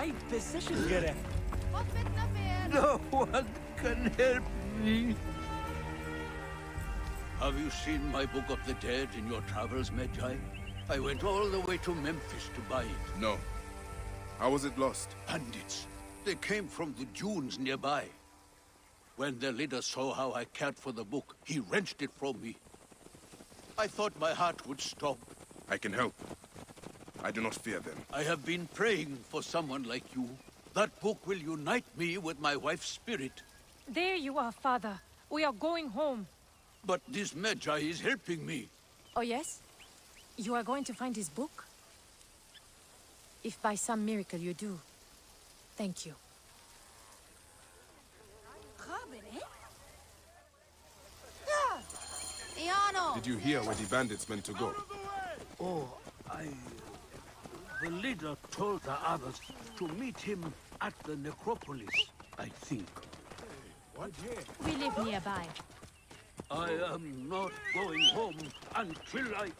right decision, Gere. No one can help me. Have you seen my Book of the Dead in your travels, Magi? I went all the way to Memphis to buy it. No. How was it lost? Bandits. They came from the dunes nearby. When their leader saw how I cared for the book, he wrenched it from me. I thought my heart would stop. I can help. I do not fear them. I have been praying for someone like you. That book will unite me with my wife's spirit. There you are, Father. We are going home. But this Magi is helping me. Oh, yes? You are going to find his book? If by some miracle you do, thank you. Did you hear where the bandits meant to go? Oh, the leader told the others to meet him at the necropolis, I think. We live nearby. I am not going home until I...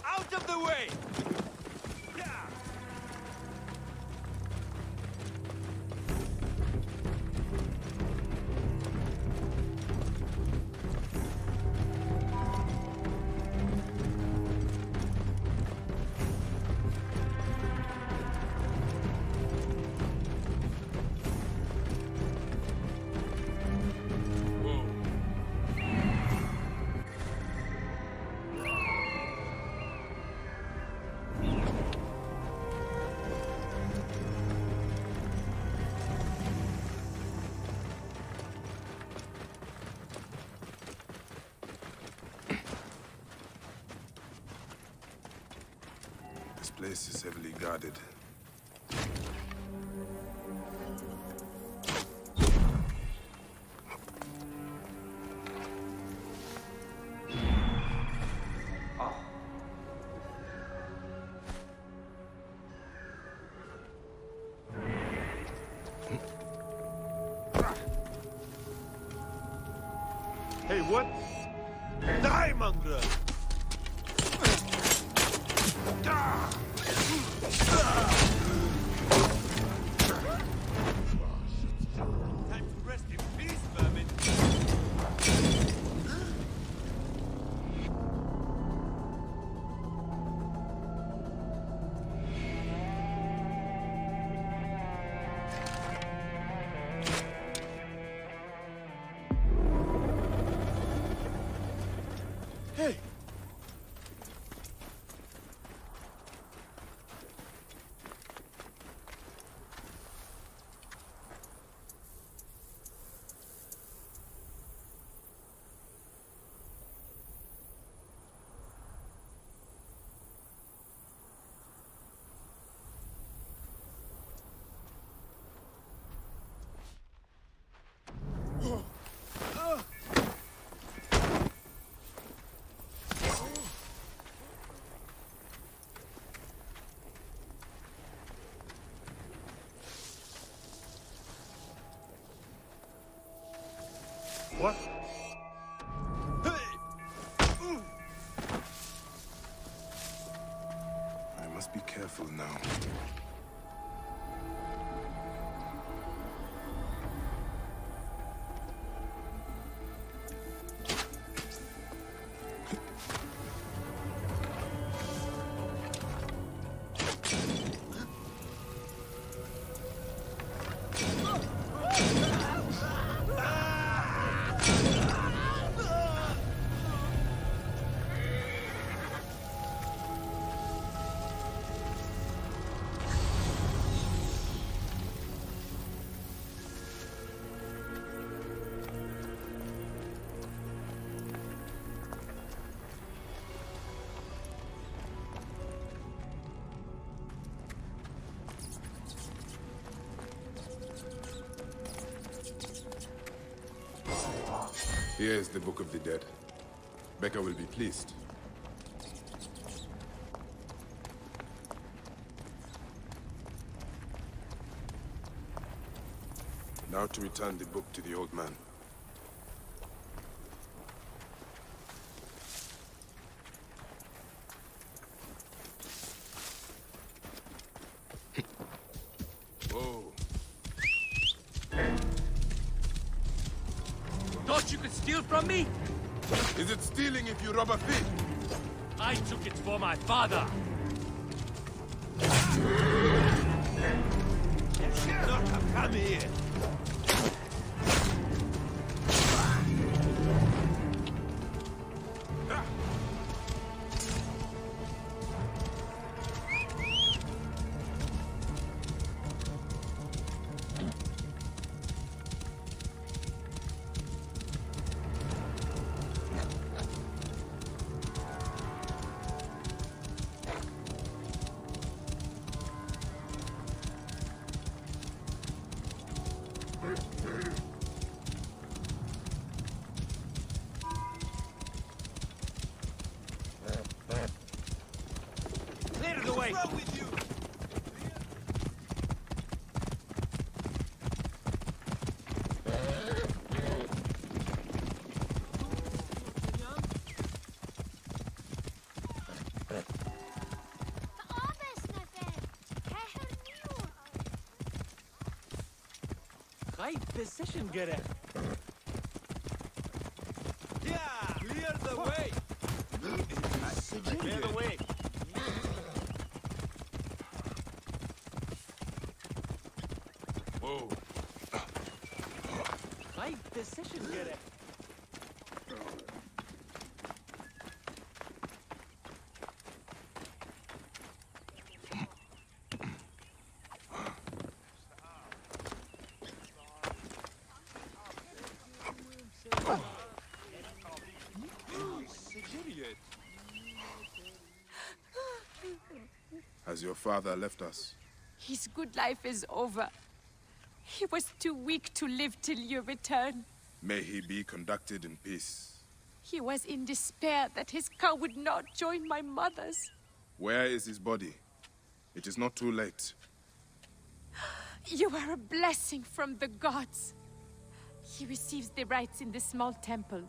Out of the way! This place is heavily guarded. Hey, what? Die, mongrel! Time to rest in peace, vermin! Hey! What? I must be careful now. Here is the Book of the Dead. Becca will be pleased. Now to return the book to the old man. Whoa. Thought you could steal from me? Is it stealing if you rob a thief? I took it for my father. You should not have come here. Clear the way. What's wrong with you? Right position, get it. Yeah, clear the way. Clear the way. Whoa. Right position, get it. Has your father left us? His good life is over. He was too weak to live till you return. May he be conducted in peace. He was in despair that his cow would not join my mother's. Where is his body? It is not too late. You are a blessing from the gods. He receives the rites in the small temple.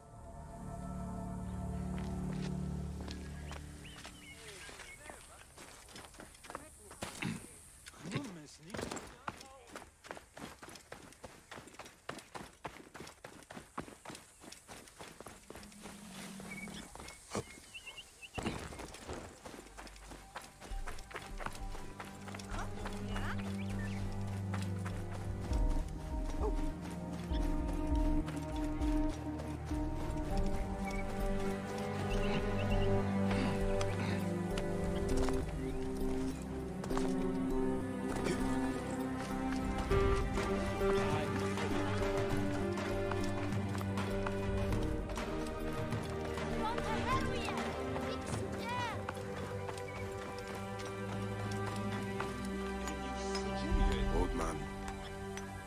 Old man,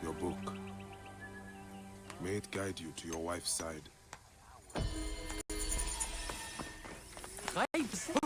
your book. May it guide you to your wife's side. Right position.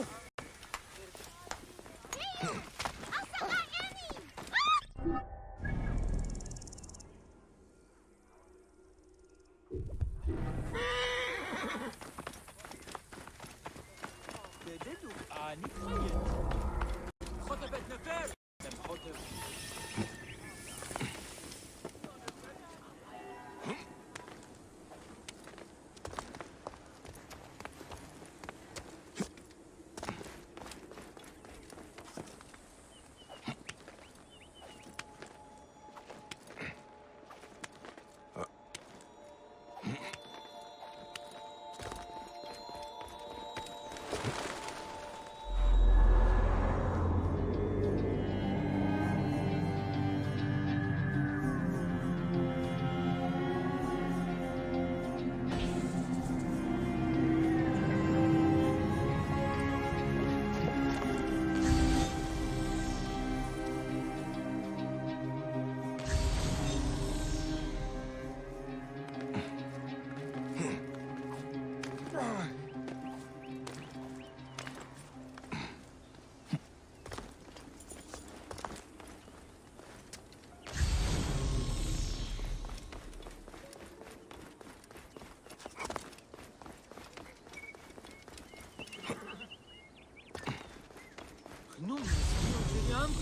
jump?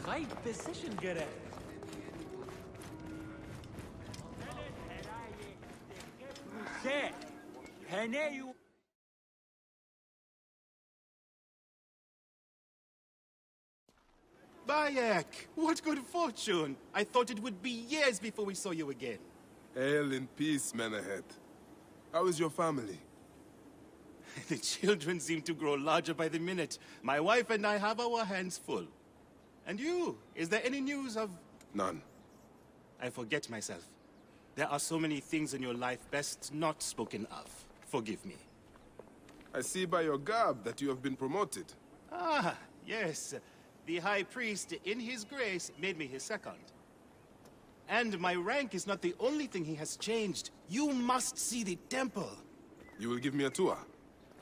Right position gerecht. Bayak, what good fortune! I thought it would be years before we saw you again. Hail in peace, Menahet. How is your family? The children seem to grow larger by the minute. My wife and I have our hands full. And you? Is there any news of... None. I forget myself. There are so many things in your life best not spoken of. Forgive me. I see by your garb that you have been promoted. Ah, yes. The High Priest, in his grace, made me his second. And my rank is not the only thing he has changed. You must see the temple. You will give me a tour?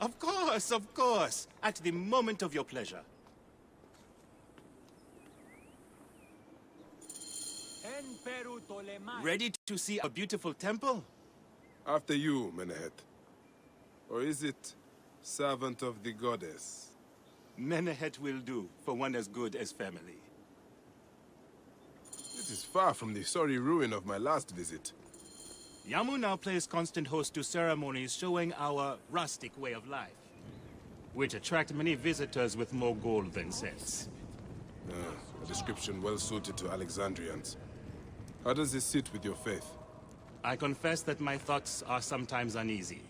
Of course, of course. At the moment of your pleasure. Ready to see a beautiful temple? After you, Menahet. Or is it servant of the goddess? Menahet will do for one as good as family. This is far from the sorry ruin of my last visit. Yamu now plays constant host to ceremonies showing our rustic way of life, which attract many visitors with more gold than sense. A description well suited to Alexandrians. How does this sit with your faith? I confess that my thoughts are sometimes uneasy.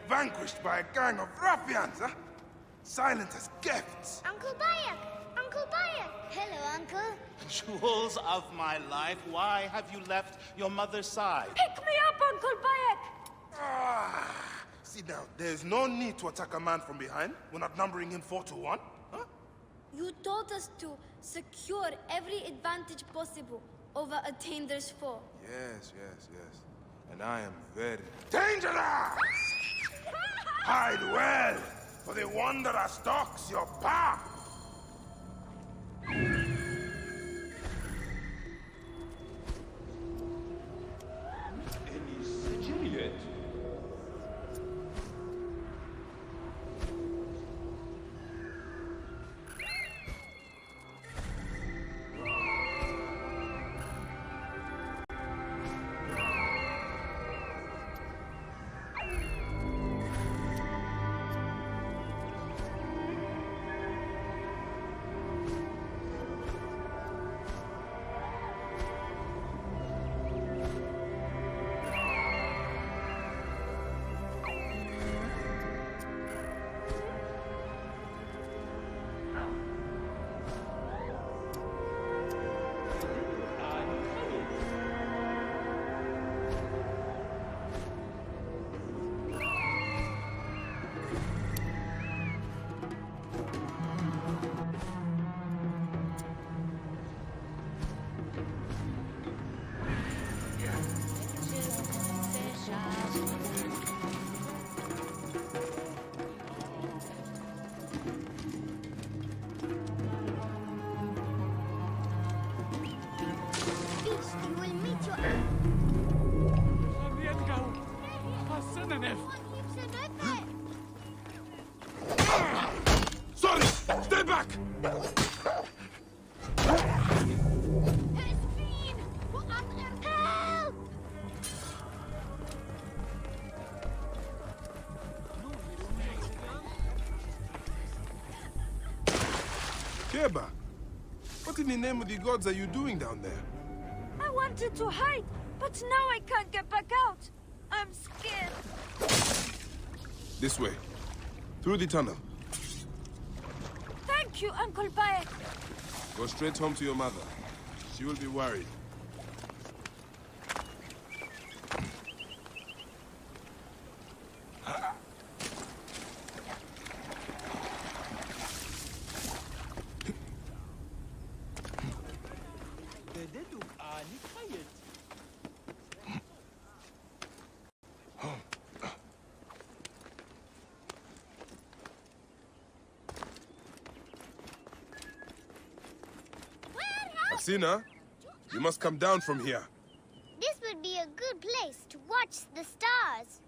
Vanquished by a gang of ruffians, huh? Silent as gifts. Uncle Bayak! Uncle Bayak! Hello, Uncle. Jewels of my life, why have you left your mother's side? Pick me up, Uncle Bayak! Sit down. There's no need to attack a man from behind. We're not numbering him 4-1, huh? You taught us to secure every advantage possible over a dangerous foe. Yes. And I am very dangerous! Hide well, for the wanderer stalks your path! Beast, you will meet your end. Sorry! Stay back! His feet! Keba, what in the name of the gods are you doing down there? I wanted to hide, but now I can't get back out. I'm scared. This way. Through the tunnel. Thank you, Uncle Bayak. Go straight home to your mother. She will be worried. Asina, you must come down from here. This would be a good place to watch the stars.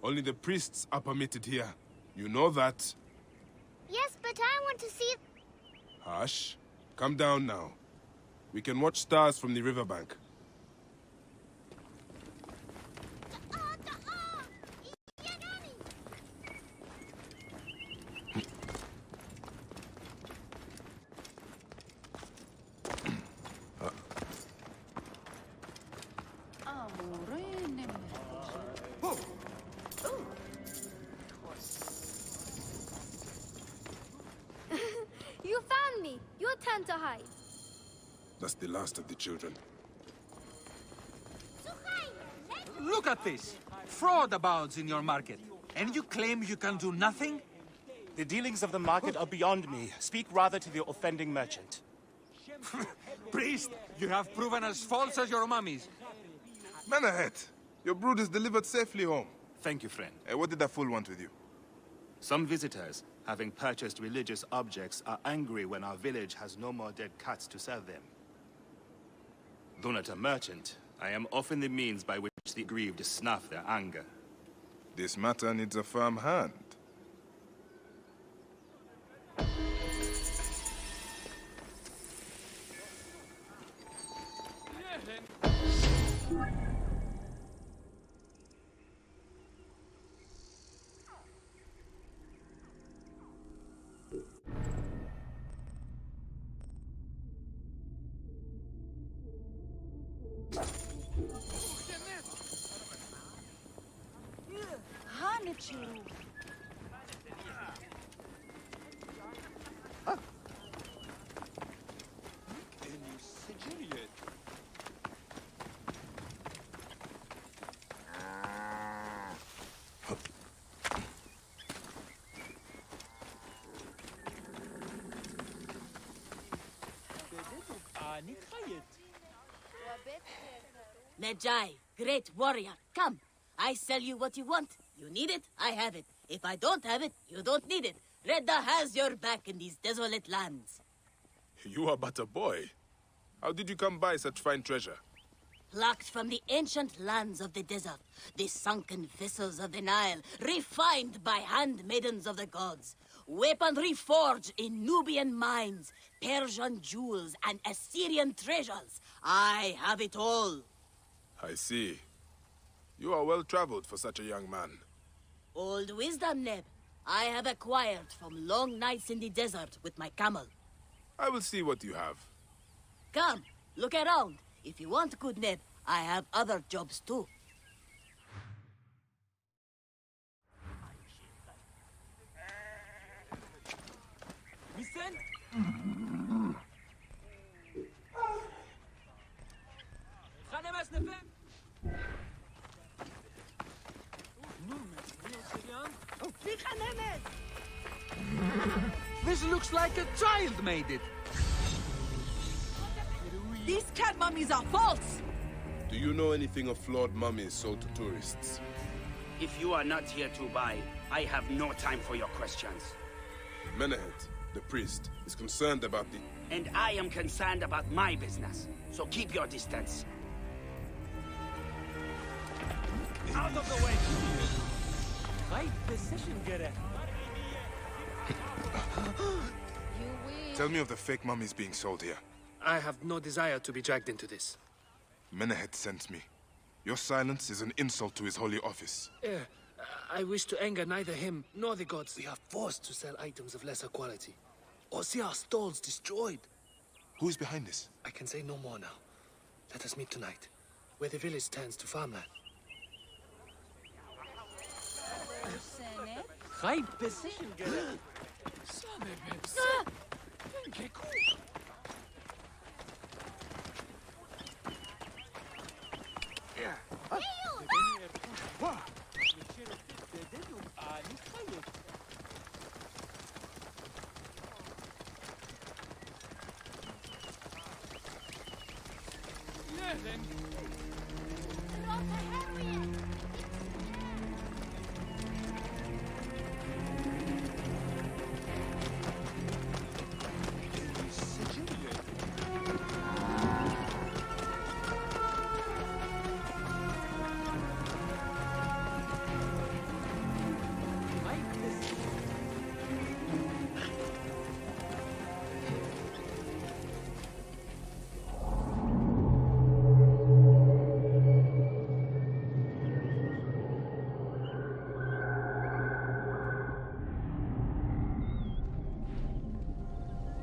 Only the priests are permitted here. You know that. Yes, but I want to see... Hush. Come down now. We can watch stars from the riverbank. You found me. Your turn to hide. That's the last of the children. Look at this! Fraud abounds in your market. And you claim you can do nothing? The dealings of the market are beyond me. Speak rather to the offending merchant. Priest, you have proven as false as your mummies. Menahet, your brood is delivered safely home. Thank you, friend. What did that fool want with you? Some visitors, having purchased religious objects, are angry when our village has no more dead cats to sell them. Though not a merchant, I am often the means by which the aggrieved snuff their anger. This matter needs a firm hand. Medjai, great warrior, come. I sell you what you want. You need it, I have it. If I don't have it, you don't need it. Redda has your back in these desolate lands. You are but a boy. How did you come by such fine treasure? Plucked from the ancient lands of the desert, the sunken vessels of the Nile, refined by handmaidens of the gods. Weaponry forged in Nubian mines, Persian jewels, and Assyrian treasures. I have it all. I see. You are well-traveled for such a young man. Old wisdom, Neb. I have acquired from long nights in the desert with my camel. I will see what you have. Come, look around. If you want good Neb, I have other jobs too. Listen! This looks like a child made it. These cat mummies are false! Do you know anything of flawed mummies sold to tourists? If you are not here to buy, I have no time for your questions. Menahet, the priest, is concerned about the... And I am concerned about my business, so keep your distance. Out of the way! Right decision, Gere. Tell me of the fake mummies being sold here. I have no desire to be dragged into this. Menahet sent me. Your silence is an insult to his holy office. I wish to anger neither him nor the gods. We are forced to sell items of lesser quality. or see our stalls destroyed. Who is behind this? I can say no more now. Let us meet tonight, where the village turns to farmland.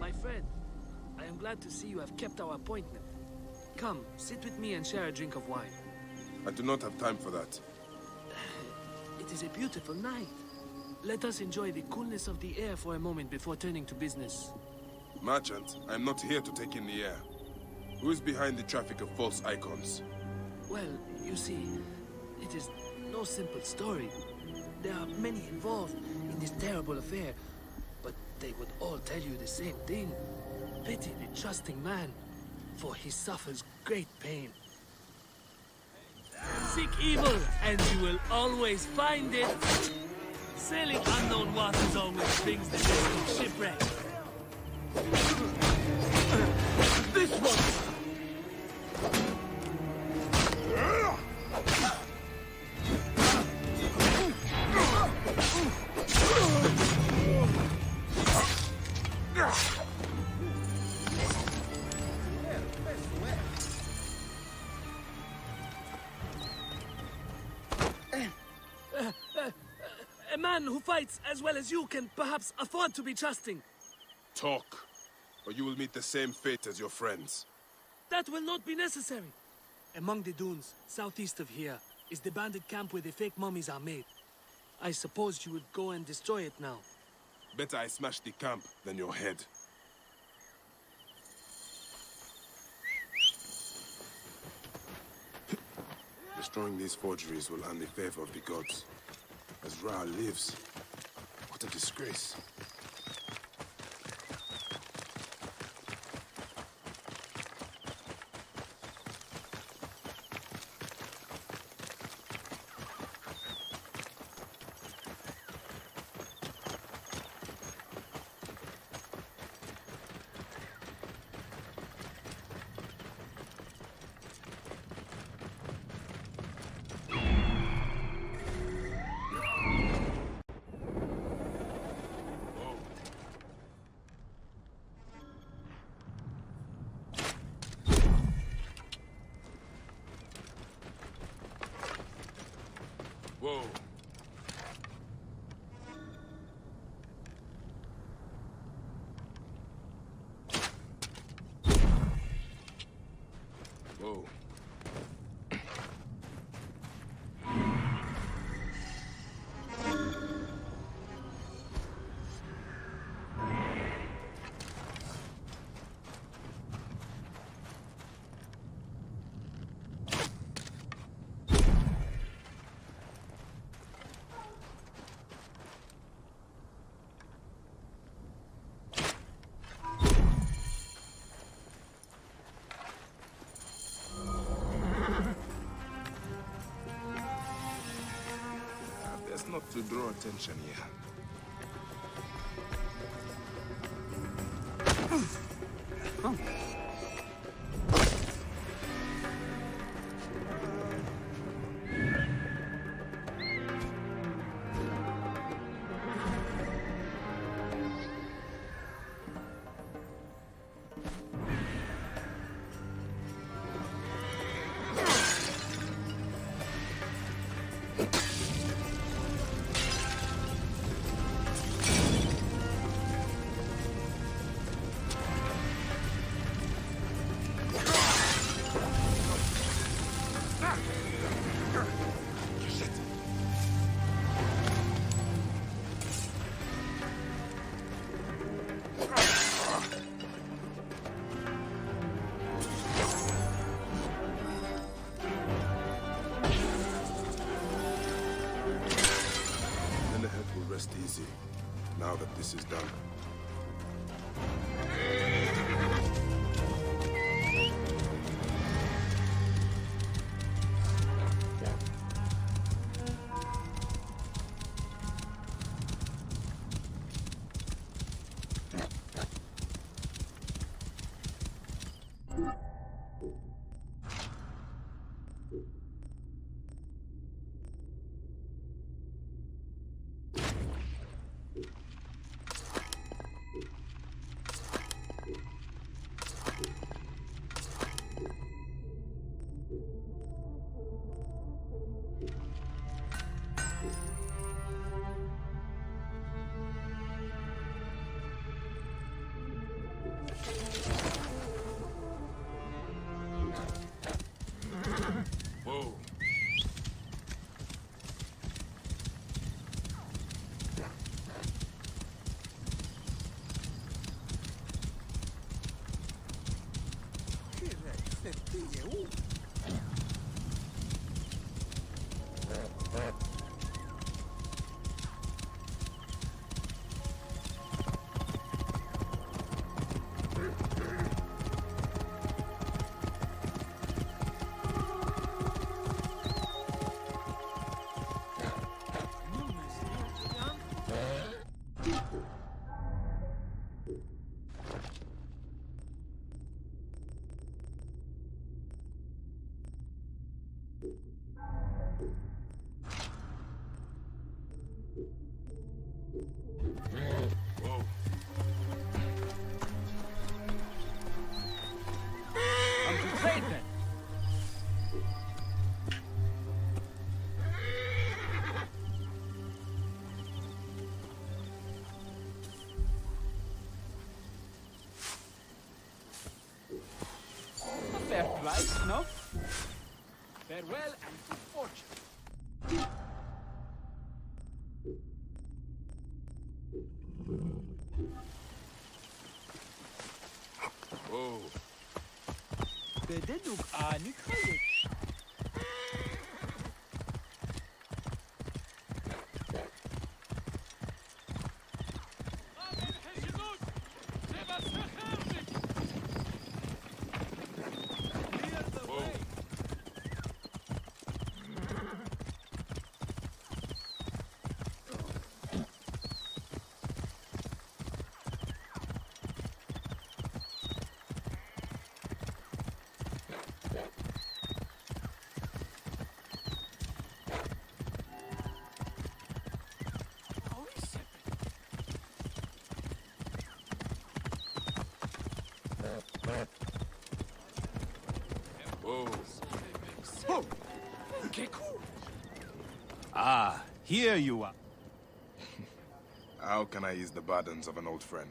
My friend, I am glad to see you have kept our appointment. Come, sit with me and share a drink of wine. I do not have time for that. It is a beautiful night. Let us enjoy the coolness of the air for a moment before turning to business. Merchant, I am not here to take in the air. Who is behind the traffic of false icons? Well, you see, it is no simple story. There are many involved in this terrible affair, but they would all tell you the same thing. Pity the trusting man, for he suffers great pain. Seek evil, and you will always find it. Sailing unknown waters always brings the risk of shipwreck. This one! A man who fights as well as you can perhaps afford to be trusting. Talk, or you will meet the same fate as your friends. That will not be necessary. Among the dunes, southeast of here, is the bandit camp where the fake mummies are made. I suppose you would go and destroy it now. Better I smash the camp than your head. Destroying these forgeries will earn the favor of the gods. As Ra lives, what a disgrace. Whoa. Whoa. Not to draw attention here. now that this is done. Whoa. Fair price, no? Farewell and good fortune. Whoa. Bededuk ani kayık. Whoa. Okay, cool. Ah, here you are. How can I ease the burdens of an old friend?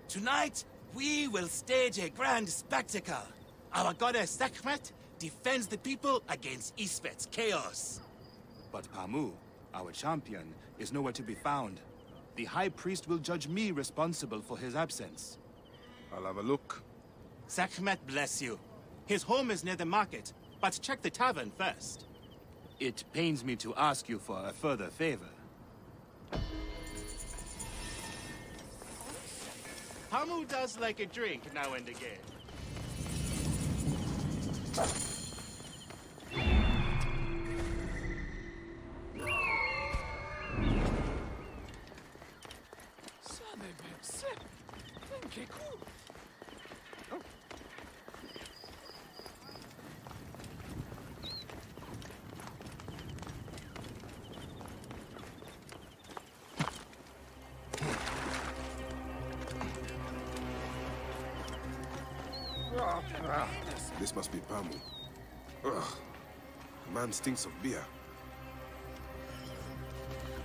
Tonight, we will stage a grand spectacle. Our goddess Sekhmet defends the people against Isfet's chaos. But Pamu, our champion, is nowhere to be found. The High Priest will judge me responsible for his absence. I'll have a look. Sekhmet bless you. His home is near the market, but check the tavern first. It pains me to ask you for a further favor. Pamu does like a drink now and again. Okay, cool. This must be Pamu. Ugh. The man stinks of beer.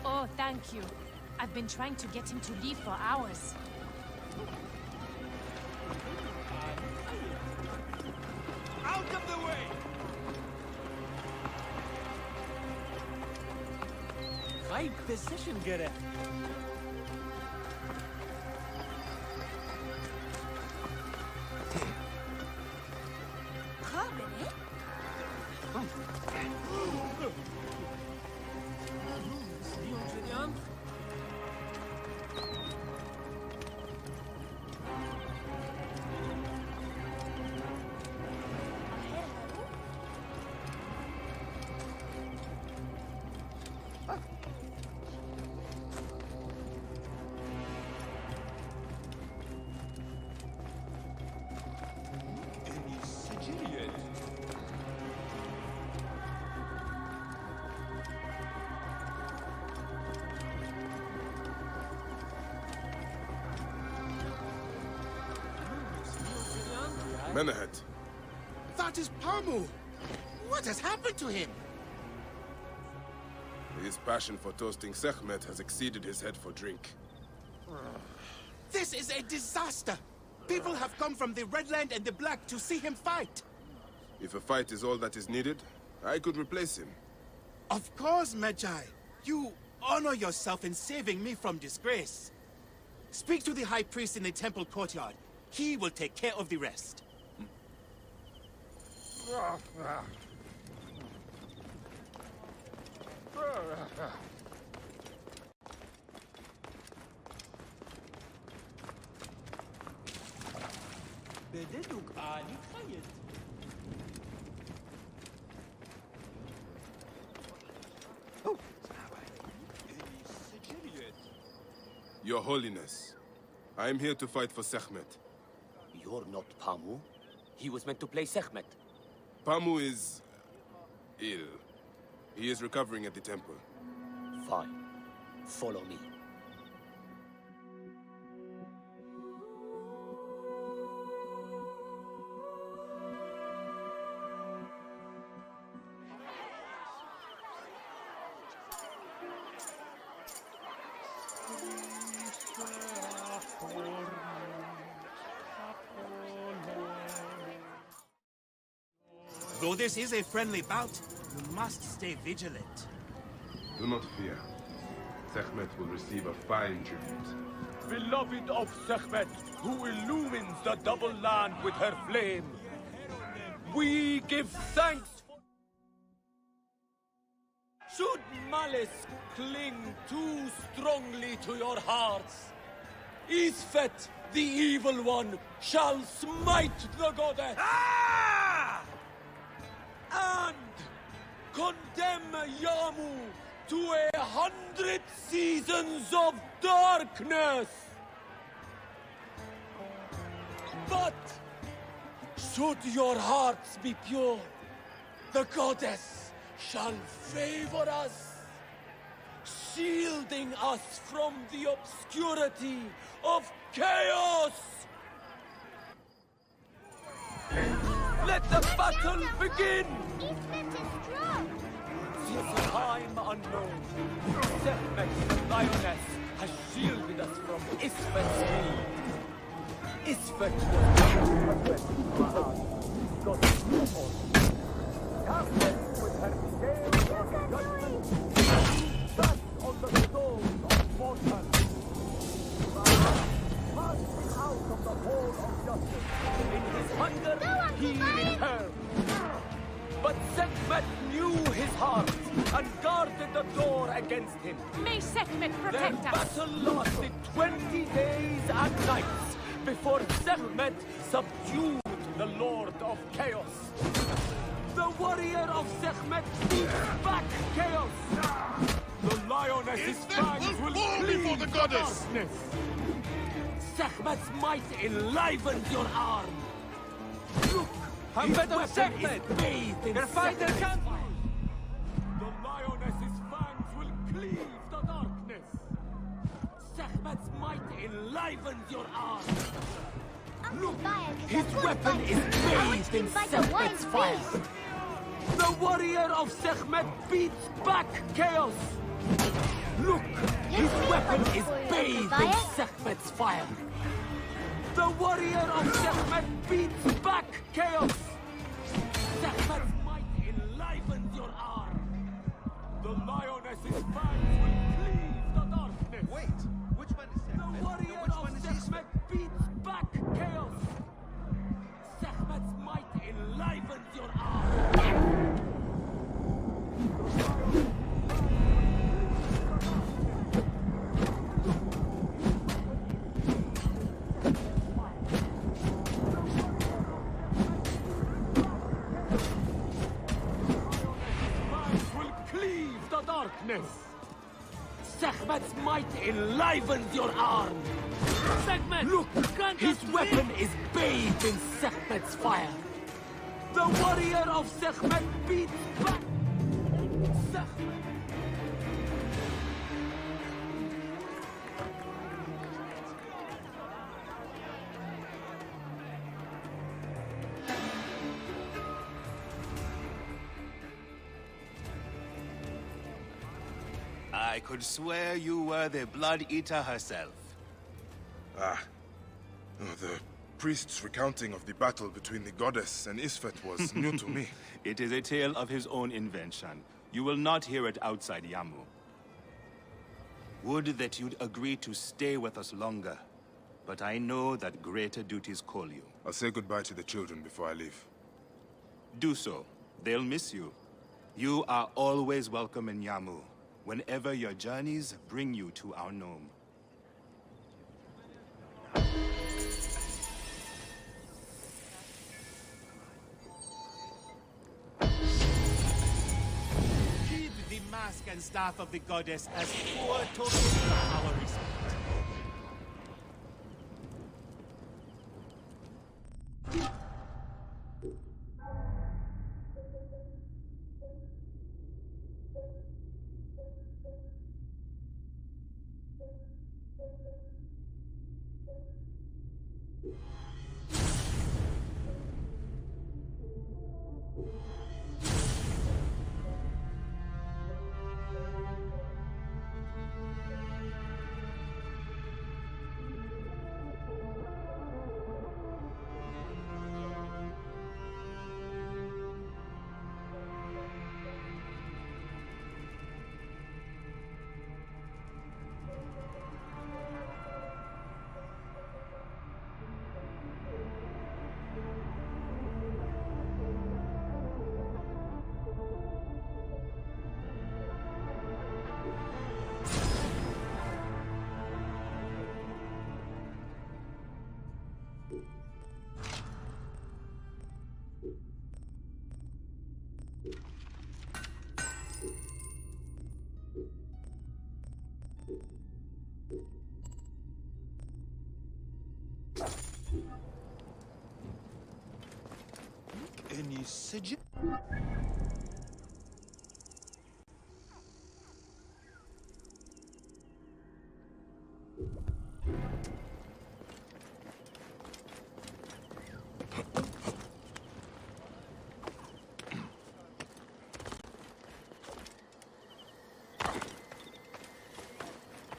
Oh, thank you. I've been trying to get him to leave for hours. Out of the way! Right position, Gere. Menahet. That is Pamu! What has happened to him? His passion for toasting Sekhmet has exceeded his head for drink. This is a disaster! People have come from the Red Land and the Black to see him fight. If a fight is all that is needed, I could replace him. Of course, Magi. You honor yourself in saving me from disgrace. Speak to the High Priest in the temple courtyard. He will take care of the rest. Your Holiness, I am here to fight for Sekhmet. You're not Pamu. He was meant to play Sekhmet. Pamu is ill. He is recovering at the temple. Fine. Follow me. Though this is a friendly bout, you must stay vigilant. Do not fear. Sekhmet will receive a fine tribute. Beloved of Sekhmet, who illumines the double land with her flame, we give thanks for... Should malice cling too strongly to your hearts, Isfet, the evil one, shall smite the goddess. And condemn Yamu to 100 seasons of darkness. But should your hearts be pure, the goddess shall favor us, shielding us from the obscurity of chaos. Let the battle begin! Isfet is strong! Since time unknown, Sekhmet, the lioness, has shielded us from Isfet's greed. Isfet was God's people. Captain with her scales of judgment, dust on the stones of mortal. Passing out of the hall of justice. In his hunger, he returned. But Sekhmet knew his heart and guarded the door against him. May Sekhmet Their protect us! battle lasted 20 days and nights before Sekhmet subdued the Lord of Chaos. The warrior of Sekhmet beats back chaos. The lioness's fangs will cleave for the goddess. Sekhmet's might enlivens your arm. Look, his weapon is bathed in Sekhmet's fire. The lioness's fangs will cleave the darkness. Sekhmet's might enlivens your arm. Look, his weapon is bathed in Sekhmet's fire. The warrior of Sekhmet beats back chaos. Look, his weapon is bathed in Sekhmet's fire. The warrior of Sekhmet beats back chaos. Sekhmet's might enlivens your arm. The lioness's fangs will cleave the darkness. Wait, which one is Sekhmet? The warrior of Sekhmet beats back chaos. Sekhmet's might enlivens your arm. Darkness. Sekhmet's might enlivens your arm. Sekhmet! Look, his weapon is bathed in Sekhmet's fire. The warrior of Sekhmet beats back. Sekhmet. I could swear you were the Blood Eater herself. Ah. Oh, the priest's recounting of the battle between the goddess and Isfet was new to me. It is a tale of his own invention. You will not hear it outside Yamu. Would that you'd agree to stay with us longer. But I know that greater duties call you. I'll say goodbye to the children before I leave. Do so. They'll miss you. You are always welcome in Yamu, whenever your journeys bring you to our gnome. Keep the mask and staff of the goddess as poor tokens of our respect. Any suggestions?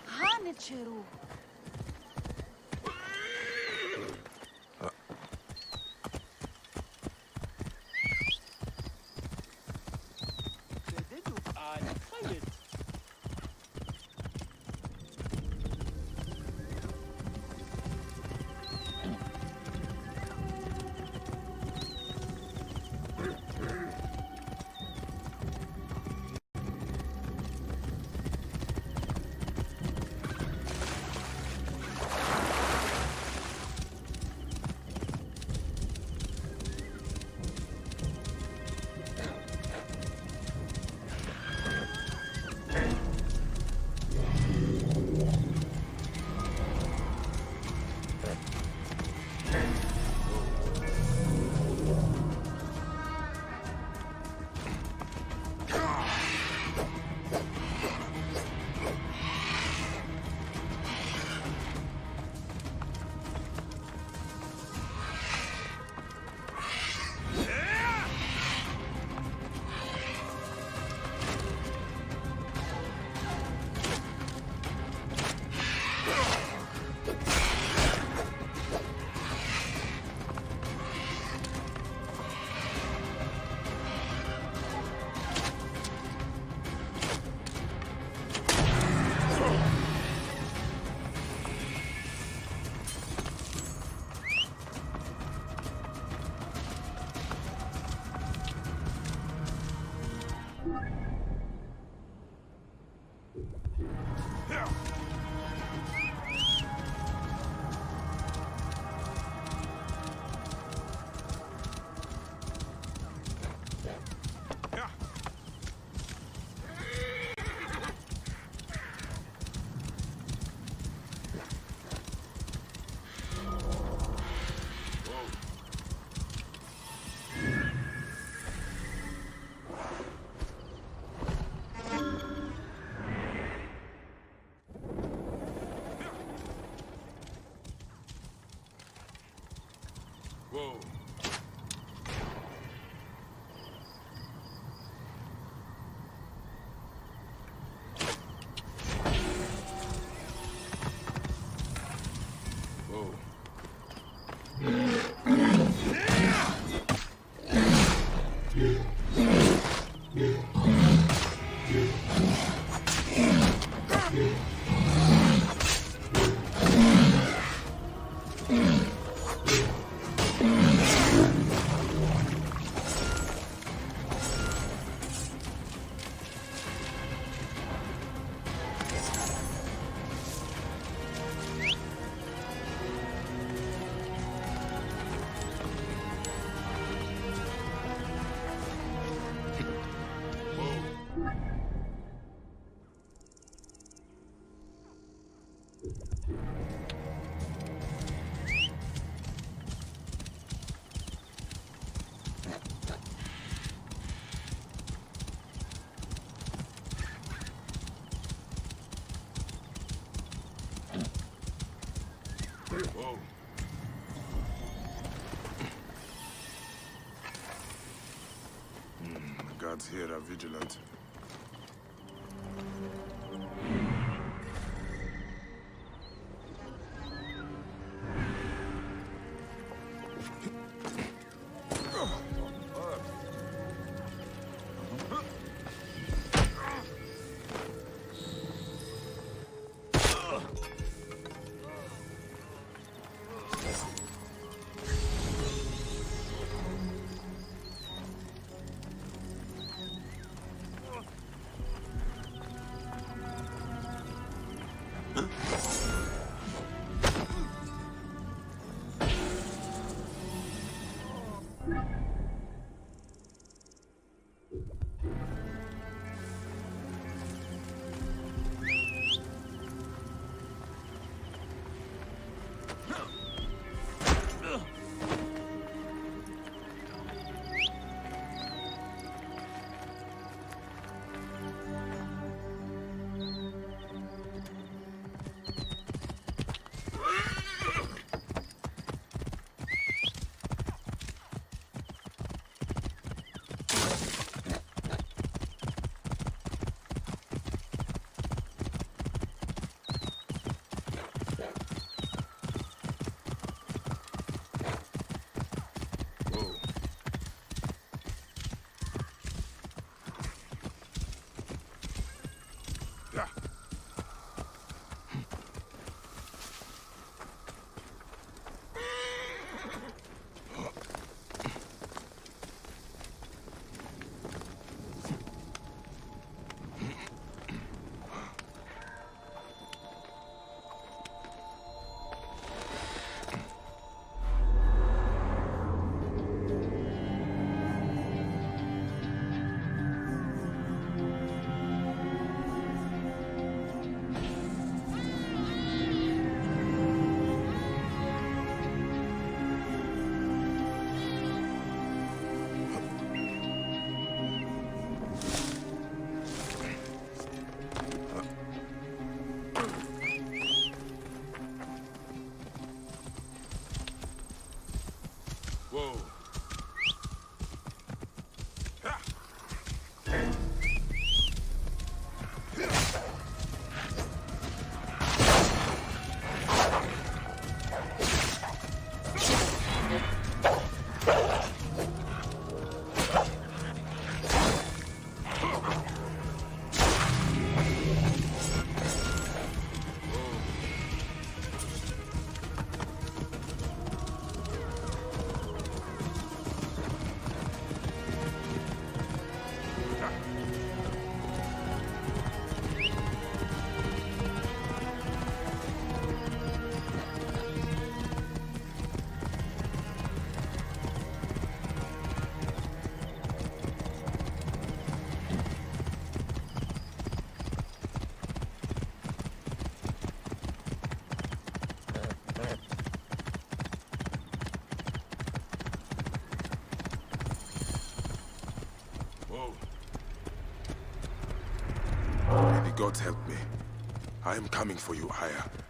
Hanicheru. Whoa. Whoa. The guards here are vigilant. Whoa. May the gods help me. I am coming for you, Aya.